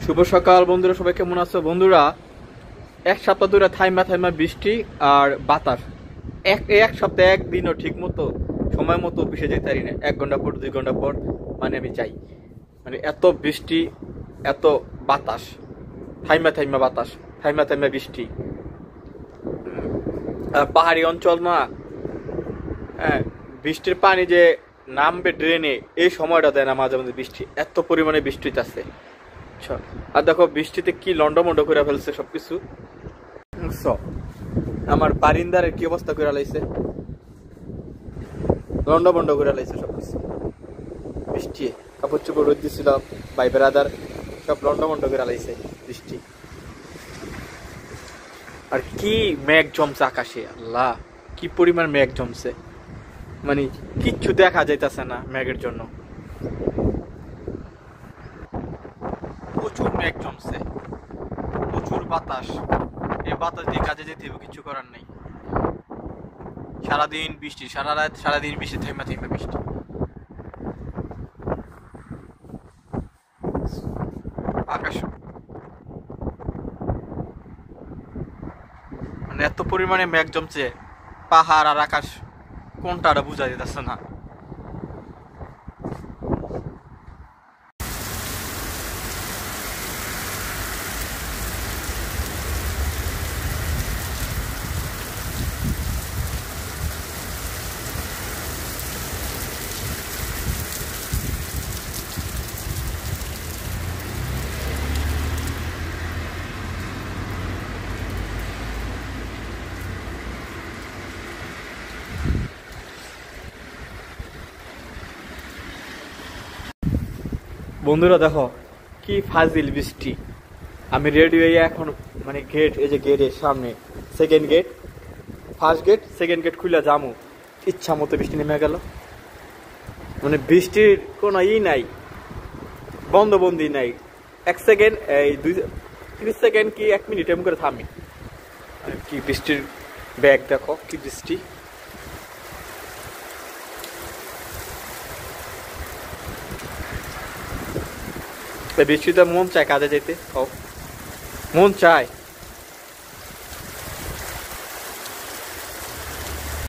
শুভ সকাল বন্ধুরা, সবাই কেমন আছো? বন্ধুরা, এক সপ্তাহ ধরে থাইমা থাইমা বৃষ্টি আর বাতাস। এক সপ্তাহে একদিনও ঠিক মতো সময় মতো অফিসে যেতে পারি না। 1 ঘন্টা পর 2 ঘন্টা পর আমি যাই। এত বৃষ্টি, এত বাতাস, থাইমা থাইমা বাতাস, থাইমা থাইমা বৃষ্টি। পাহাড়ি অঞ্চল না, হ্যাঁ, বৃষ্টির পানি যে নামবে ড্রেনে, এই সময়টা দেয় না মাঝে মাঝে বৃষ্টি, এত পরিমাণে বৃষ্টি হইতাছে। আর দেখো বৃষ্টিতে কি লন্ডমন্ড করে ফেলছে সবকিছু। আমার বারিন্দারের কি অবস্থা করে লাইছে, লন্ডমন্ড করে লাইছে সবকিছু। বৃষ্টি কাপড় চোপড় রোদ দিছিল, ভাই ব্রাদার সব লন্ডমন্ড করে লাইছে বৃষ্টি। আর কি মেঘ জমছে আকাশে, আল্লাহ কি পরিমাণ মেঘ জমছে, কিচ্ছু দেখা যাইতাছে না মেঘের জন্য। প্রচুর মেঘ জমছে, প্রচুর বাতাস। এই বাতাস দিয়ে কাজে যেতে হবে, কিছু করার নেই। সারাদিন বৃষ্টি, সারা রাত সারাদিন বৃষ্টি, থেমা থেমা বৃষ্টি। আকাশ এত পরিমাণে মেঘ জমছে, পাহাড় আর আকাশ কোনটা বোঝা যেতেছে না। বন্ধুরা দেখো কি ফাজিল বৃষ্টি। আমি রেডি হয়ে এখন গেট, এই যে গেটের সামনে second gate, first gate second gate খুলে যামু, ইচ্ছা মতো বৃষ্টি নেমে গেল। বৃষ্টির কোনো নাই, বন্ধবন্দি নাই। 1 সেকেন্ড, এই 30 সেকেন্ড কি 1 মিনিট এমন করে থামি। কি বৃষ্টির ব্যাগ দেখো, কি বৃষ্টি। বৃষ্টিতে মন চায় কাজে যেতে, মন চায়।